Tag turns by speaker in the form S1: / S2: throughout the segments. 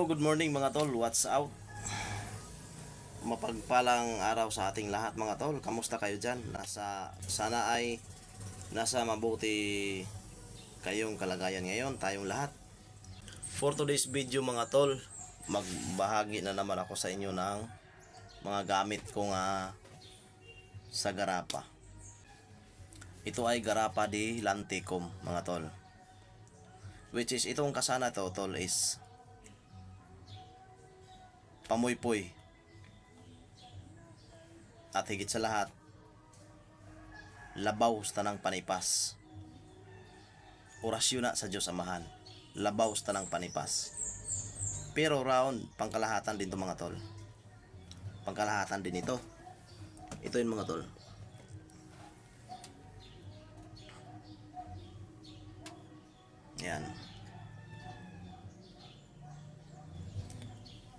S1: Hello, good morning mga tol. What's out? Mapagpalang araw sa ating lahat mga tol. Kamusta kayo dyan? Sana ay nasa mabuti kayong kalagayan ngayon, tayong lahat. For today's video mga tol, magbahagi na naman ako sa inyo ng mga gamit kong sa garapa. Ito ay garapa di Lanticom mga tol. Which is itong kasana to tol is pamuypoy. At higit sa lahat, labaw sa tanang panipas. Orasyon na sa Diyos Amahan. Labaw sa tanang panipas. Pero round, pangkalahatan din to mga tol. Pangkalahatan din ito. Ito yun mga tol. Yan.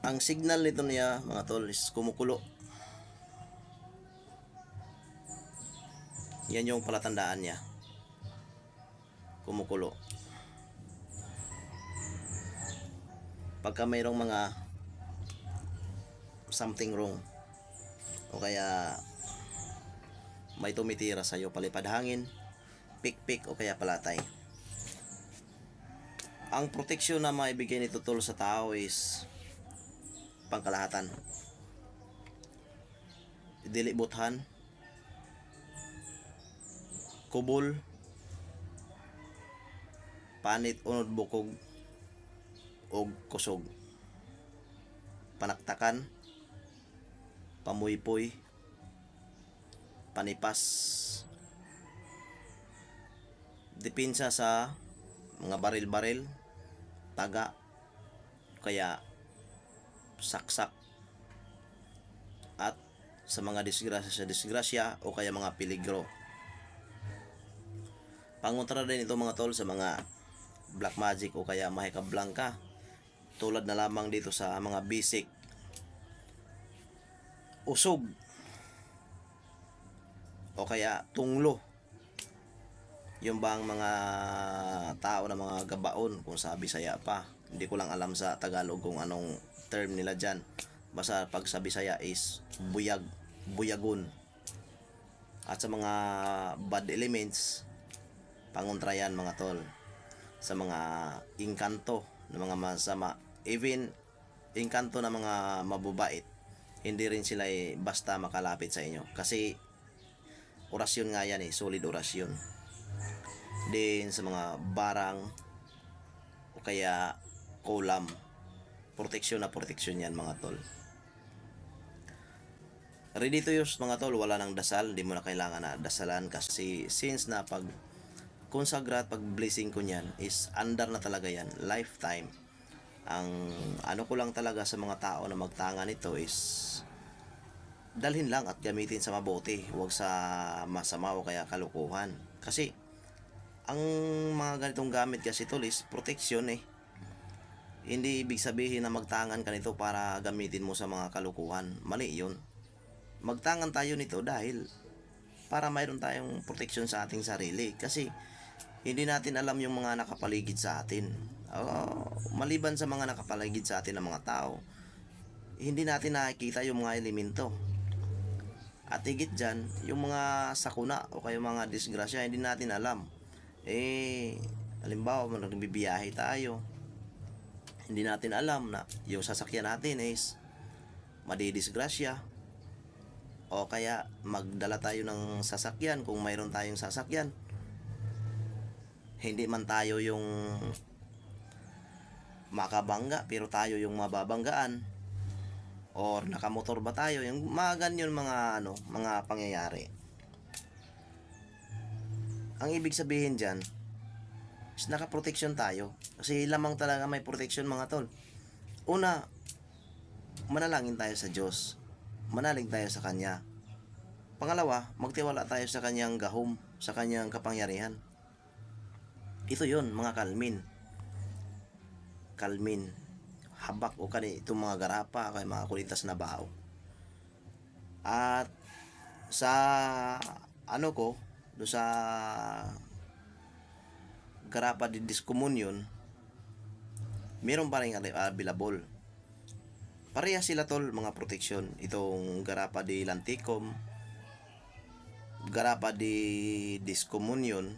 S1: Ang signal nito niya mga tol is kumukulo. Yan yung palatandaan niya. Kumukulo. Pagka mayroong mga something wrong o kaya may tumitira sa iyo, palipad hangin, pik-pik o kaya palatay. Ang proteksyon na maibigay nito tol sa tao is pangkalahatan. Dili buthan, kubol, panit unod bukog og kusog, panaktakan, pamuypoy, panipas, depensa sa mga baril-baril, taga, kaya saksak, at sa mga disgrasya o kaya mga peligro. Pangontra din ito mga tol sa mga black magic o kaya mahika blanca, tulad na lamang dito sa mga basic usog o kaya tunglo. Yung bang mga tao na mga gabaon, kung sa Bisaya pa, hindi ko lang alam sa Tagalog kung anong term nila dyan. Basta pag sa Bisaya is buyag, buyagon. At sa mga bad elements, pangontra yan mga tol. Sa mga inkanto ng mga masama, even inkanto na mga mabubait, hindi rin sila basta makalapit sa inyo. Kasi orasyon nga yan solid orasyon. Din sa mga barang o kaya kulam, proteksyon na proteksyon yan mga tol. Ready to use mga tol, wala nang dasal, hindi mo na kailangan na dasalan kasi since na pag konsagra at pag blessing ko niyan is andar na talaga yan, lifetime. Ang ano ko lang talaga sa mga tao na magtanga nito is dalhin lang at gamitin sa mabuti, huwag sa masama o kaya kalukuhan. Kasi ang mga ganitong gamit kasi tol is proteksyon Hindi ibig sabihin na magtangan ka nito para gamitin mo sa mga kalukuhan. Mali yun. Magtangan tayo nito dahil para mayroon tayong proteksyon sa ating sarili. Kasi hindi natin alam yung mga nakapaligid sa atin. Maliban sa mga nakapaligid sa atin ng mga tao, hindi natin nakikita yung mga elemento. At higit dyan, yung mga sakuna o kaya mga disgrasya, hindi natin alam. Halimbawa, nagbibiyahe tayo, hindi natin alam na yung sasakyan natin is madidisgrasya, o kaya magdala tayo ng sasakyan kung mayroon tayong sasakyan, hindi man tayo yung makabangga pero tayo yung mababanggaan, or nakamotor ba tayo, yung mga ganyan mga pangyayari. Ang ibig sabihin dyan is nakaproteksyon tayo kasi lamang talaga may proteksyon mga tol. Una, manalangin tayo sa Diyos, manalig tayo sa Kanya. Pangalawa, magtiwala tayo sa Kanyang gahom, sa Kanyang kapangyarihan. Ito yon mga kalmin, habak o kani itong mga garapa kay mga kulitas na bao. At sa do sa garapa di discommunion, meron pa rin available Pareha sila tol, mga proteksyon. Itong Garapa de Lanticum, Garapa de Discomunion,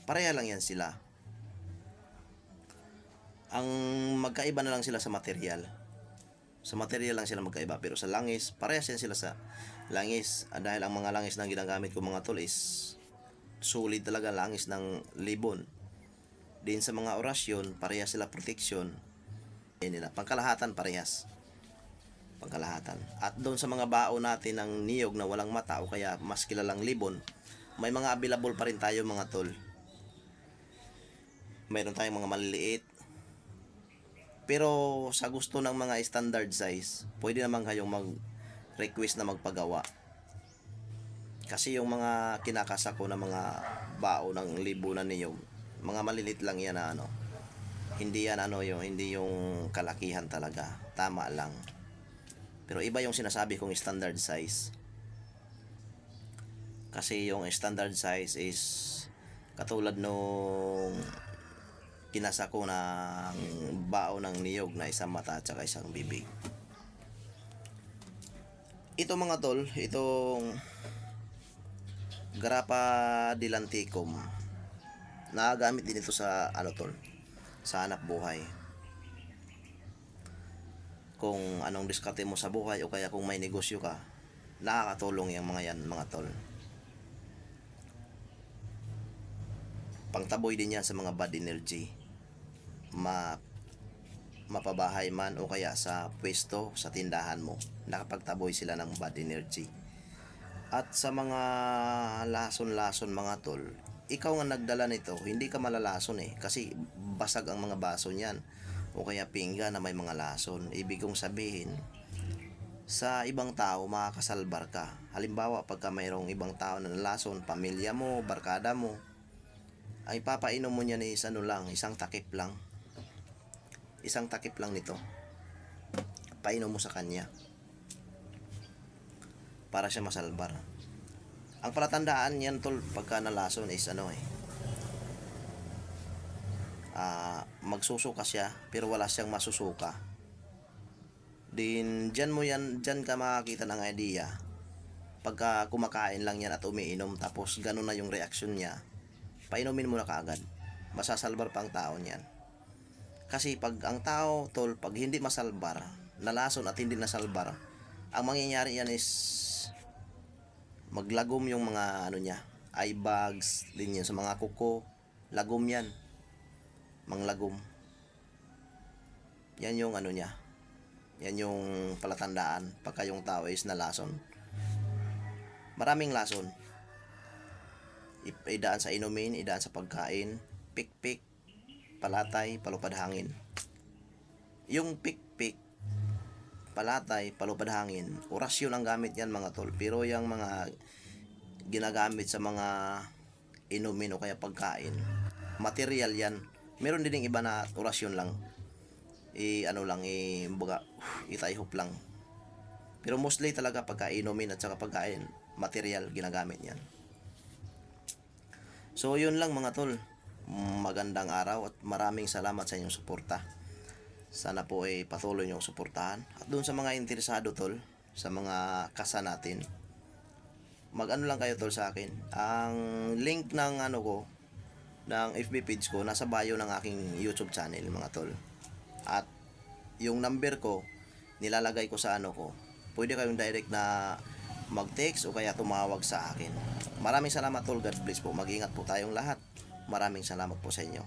S1: pareha lang yan sila. Ang magkaiba na lang sila sa material. Sa material lang sila magkaiba, pero sa langis, parehas yan sila sa langis. Dahil ang mga langis na ginagamit ko mga tol is solid talaga, langis ng libon. Din sa mga orasyon, parehas sila protection. Nila pangkalahatan, parehas pangkalahatan. At doon sa mga bao natin ng niyog na walang mata o kaya mas kilalang libon, may mga available pa rin tayo mga tol. Mayroon tayong mga maliliit, pero sa gusto ng mga standard size, pwede naman kayong mag-request na magpagawa. Kasi yung mga kinakasa ko na mga bao ng libo na niyog, mga maliliit lang yan na ano. Hindi yan hindi yung kalakihan talaga. Tama lang. Pero iba yung sinasabi kong standard size. Kasi yung standard size is katulad nung kinasa ko ng bao ng niyog na isang mata at saka isang bibig. Ito mga tol, itong Garapa de Lanticum, nagagamit din ito sa tol, sa hanap buhay. Kung anong diskarte mo sa buhay o kaya kung may negosyo ka, nakakatulong yung mga yan mga tol. Pangtaboy din yan sa mga bad energy, mapabahay man o kaya sa pwesto, sa tindahan mo, nakapagtaboy sila ng bad energy. At sa mga lason-lason mga tol, ikaw nga nagdala nito, hindi ka malalason kasi basag ang mga baso niyan o kaya pinggan na may mga lason. Ibig kong sabihin, sa ibang tao makakasalbar ka. Halimbawa, pagka mayroong ibang tao na nalason, pamilya mo, barkada mo, ay papainom mo niyan is isang takip lang. Isang takip lang nito. Painom mo sa kanya para siya masalbar. Ang palatandaan niyan tol pagka nalason is magsusuka siya pero wala siyang masusuka. Din dyan ka makakita ng idea pagka kumakain lang yan at umiinom tapos ganun na yung reaksyon niya. Painumin mo na kaagad, masasalbar pa ang tao niyan. Kasi pag ang tao tol, pag hindi masalbar, nalason at hindi nasalbar, ang mangyayari yan is maglagom yung mga niya, eye bags din yun sa mga kuko, lagom yan, manglagom. Yan yung niya, yan yung palatandaan pagka yung tao is nalason. Maraming lason, idaan sa inumin, idaan sa pagkain, pikpik, palatay, palupad hangin. Yung pikpik, palatay, palupad hangin, orasyon ang gamit yan mga tol. Pero yung mga ginagamit sa mga inumin o kaya pagkain, material yan. Meron din yung iba na orasyon lang, itayhop lang. Pero mostly talaga pagka inumin at saka pagkain, material ginagamit yan. So yun lang mga tol, magandang araw at maraming salamat sa inyong suporta. Sana po ay patuloy nyo suportahan. At doon sa mga interesado tol, sa mga kasa natin, lang kayo tol sa akin. Ang link ng ko, ng FB page ko, nasa bio ng aking YouTube channel mga tol. At yung number ko, nilalagay ko sa ko. Pwede kayong direct na mag-text o kaya tumawag sa akin. Maraming salamat tol, God bless po. Mag-ingat po tayong lahat. Maraming salamat po sa inyo.